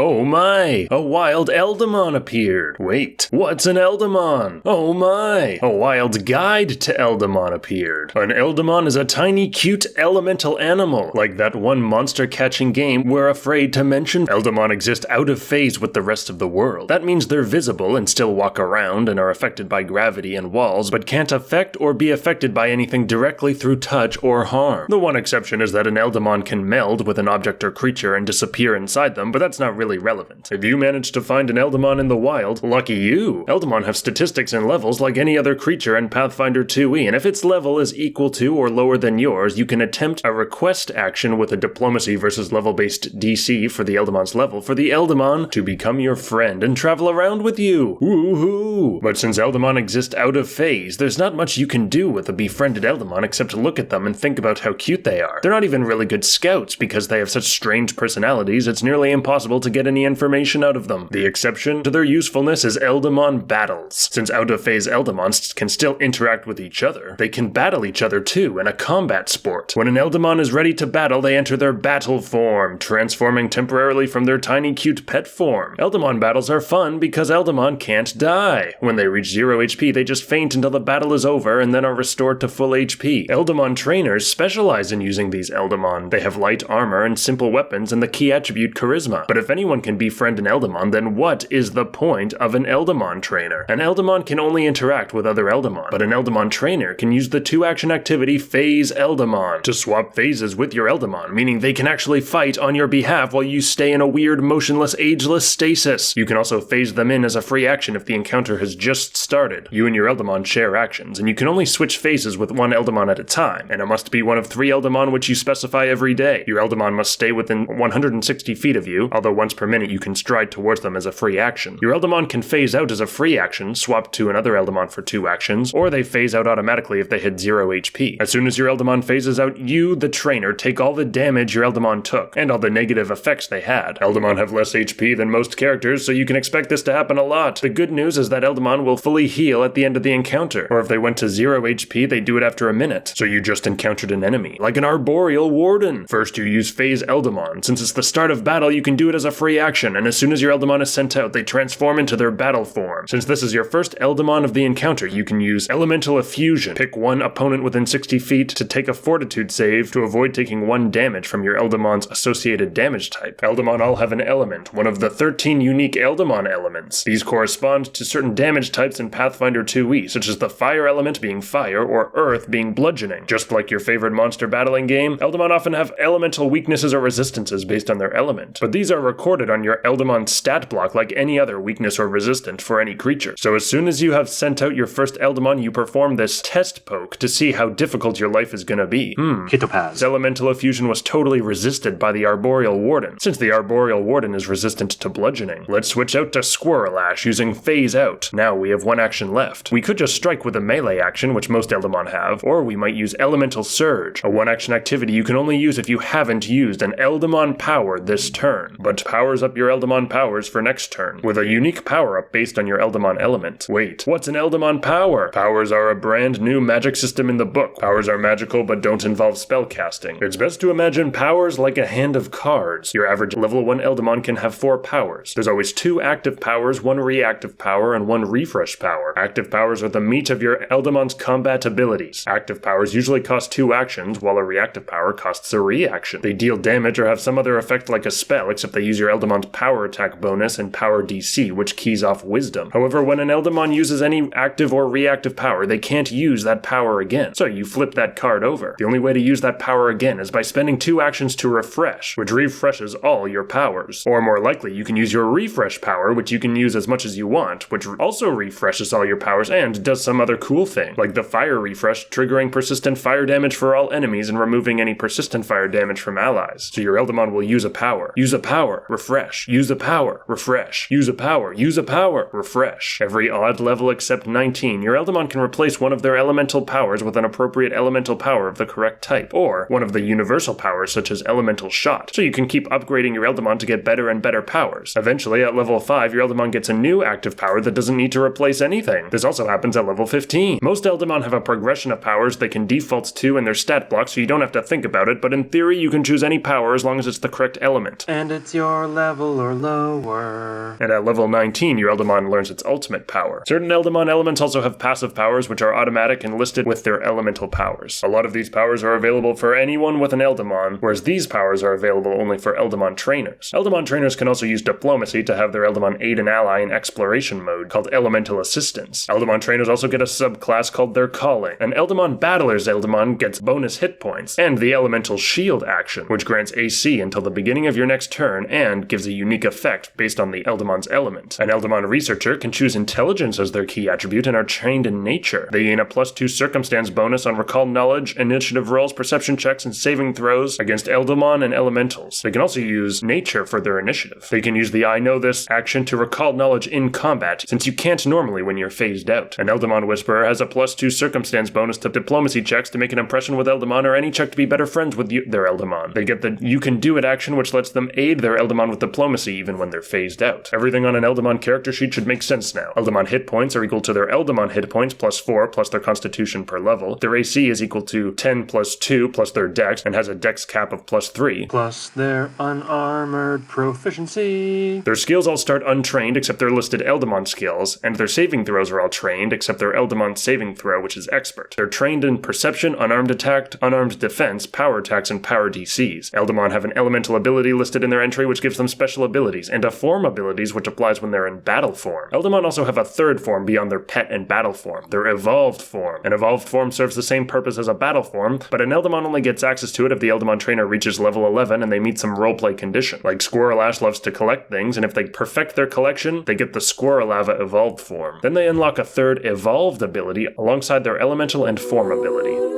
Oh my! A wild Eldamon appeared! Wait, what's an Eldamon? Oh my! A wild guide to Eldamon appeared. An Eldamon is a tiny, cute elemental animal, like that one monster-catching game we're afraid to mention. Eldamon exist out of phase with the rest of the world. That means they're visible and still walk around and are affected by gravity and walls, but can't affect or be affected by anything directly through touch or harm. The one exception is that an Eldamon can meld with an object or creature and disappear inside them, but that's not really relevant. If you manage to find an Eldamon in the wild, lucky you! Eldamon have statistics and levels like any other creature in Pathfinder 2e, and if its level is equal to or lower than yours, you can attempt a request action with a diplomacy versus level-based DC for the Eldamon's level for the Eldamon to become your friend and travel around with you. Woohoo! But since Eldamon exist out of phase, there's not much you can do with a befriended Eldamon except look at them and think about how cute they are. They're not even really good scouts because they have such strange personalities, it's nearly impossible to get any information out of them. The exception to their usefulness is Eldamon battles. Since out-of-phase Eldamons can still interact with each other, they can battle each other too in a combat sport. When an Eldamon is ready to battle, they enter their battle form, transforming temporarily from their tiny cute pet form. Eldamon battles are fun because Eldamon can't die. When they reach 0 HP, they just faint until the battle is over and then are restored to full HP. Eldamon trainers specialize in using these Eldamon. They have light armor and simple weapons and the key attribute charisma. But if anyone can befriend an Eldamon, then what is the point of an Eldamon trainer? An Eldamon can only interact with other Eldamon, but an Eldamon trainer can use the 2-action activity Phase Eldamon to swap phases with your Eldamon, meaning they can actually fight on your behalf while you stay in a weird, motionless, ageless stasis. You can also phase them in as a free action if the encounter has just started. You and your Eldamon share actions, and you can only switch phases with one Eldamon at a time, and it must be one of 3 Eldamon which you specify every day. Your Eldamon must stay within 160 feet of you, although once per minute you can stride towards them as a free action. Your Eldamon can phase out as a free action, swap to another Eldamon for 2 actions, or they phase out automatically if they hit 0 HP. As soon as your Eldamon phases out, you, the trainer, take all the damage your Eldamon took, and all the negative effects they had. Eldamon have less HP than most characters, so you can expect this to happen a lot. The good news is that Eldamon will fully heal at the end of the encounter, or if they went to 0 HP, they do it after a minute. So you just encountered an enemy, like an arboreal warden. First you use Phase Eldamon. Since it's the start of battle, you can do it as a free action, and as soon as your Eldamon is sent out, they transform into their battle form. Since this is your first Eldamon of the encounter, you can use Elemental Effusion. Pick one opponent within 60 feet to take a Fortitude save to avoid taking 1 damage from your Eldamon's associated damage type. Eldamon all have an element, one of the 13 unique Eldamon elements. These correspond to certain damage types in Pathfinder 2e, such as the fire element being fire or earth being bludgeoning. Just like your favorite monster battling game, Eldamon often have elemental weaknesses or resistances based on their element, but these are recorded on your Eldamon stat block like any other weakness or resistant for any creature. So as soon as you have sent out your first Eldamon, you perform this test poke to see how difficult your life is gonna be. This elemental effusion was totally resisted by the Arboreal Warden, since the Arboreal Warden is resistant to bludgeoning. Let's switch out to Squirrelash using Phase Out. Now we have 1 action left. We could just strike with a melee action, which most Eldamon have, or we might use Elemental Surge, a 1-action activity you can only use if you haven't used an Eldamon power this turn, but powers up your Eldamon powers for next turn, with a unique power-up based on your Eldamon element. Wait, what's an Eldamon power? Powers are a brand new magic system in the book. Powers are magical but don't involve spellcasting. It's best to imagine powers like a hand of cards. Your average level 1 Eldamon can have 4 powers. There's always 2 active powers, 1 reactive power, and 1 refresh power. Active powers are the meat of your Eldamon's combat abilities. Active powers usually cost 2 actions, while a reactive power costs a reaction. They deal damage or have some other effect like a spell, except they use your Eldamon's power attack bonus and power DC, which keys off wisdom. However, when an Eldamon uses any active or reactive power, they can't use that power again. So you flip that card over. The only way to use that power again is by spending 2 actions to refresh, which refreshes all your powers. Or more likely, you can use your refresh power, which you can use as much as you want, which also refreshes all your powers and does some other cool thing, like the fire refresh, triggering persistent fire damage for all enemies and removing any persistent fire damage from allies. So your Eldamon will use a power, refresh, use a power, refresh, use a power, use a power, refresh. Every odd level except 19, your Eldamon can replace one of their elemental powers with an appropriate elemental power of the correct type, or one of the universal powers such as Elemental Shot, so you can keep upgrading your Eldamon to get better and better powers. Eventually, at level 5, your Eldamon gets a new active power that doesn't need to replace anything. This also happens at level 15. Most Eldamon have a progression of powers they can default to in their stat block, so you don't have to think about it, but in theory you can choose any power as long as it's the correct element. And it's your level or lower. And at level 19, your Eldamon learns its ultimate power. Certain Eldamon elements also have passive powers, which are automatic and listed with their elemental powers. A lot of these powers are available for anyone with an Eldamon, whereas these powers are available only for Eldamon trainers. Eldamon trainers can also use diplomacy to have their Eldamon aid an ally in exploration mode, called elemental assistance. Eldamon trainers also get a subclass called their calling. An Eldamon battler's Eldamon gets bonus hit points, and the elemental shield action, which grants AC until the beginning of your next turn and gives a unique effect based on the Eldamon's element. An Eldamon researcher can choose intelligence as their key attribute and are trained in nature. They gain a +2 circumstance bonus on recall knowledge, initiative rolls, perception checks, and saving throws against Eldamon and elementals. They can also use nature for their initiative. They can use the I know this action to recall knowledge in combat, since you can't normally when you're phased out. An Eldamon whisperer has a +2 circumstance bonus to diplomacy checks to make an impression with Eldamon or any check to be better friends with their Eldamon. They get the you can do it action, which lets them aid their Eldamon with diplomacy even when they're phased out. Everything on an Eldamon character sheet should make sense now. Eldamon hit points are equal to their Eldamon hit points +4 plus their constitution per level. Their AC is equal to 10 + 2 plus their dex and has a dex cap of +3. Plus their unarmored proficiency. Their skills all start untrained except their listed Eldamon skills, and their saving throws are all trained except their Eldamon saving throw, which is expert. They're trained in perception, unarmed attack, unarmed defense, power attacks, and power DCs. Eldamon have an elemental ability listed in their entry which gives them special abilities, and a form abilities which applies when they're in battle form. Eldamon also have a third form beyond their pet and battle form, their evolved form. An evolved form serves the same purpose as a battle form, but an Eldamon only gets access to it if the Eldamon trainer reaches level 11 and they meet some roleplay condition. Like Squirrel Ash loves to collect things, and if they perfect their collection, they get the Squirrelava evolved form. Then they unlock a third evolved ability alongside their elemental and form ability.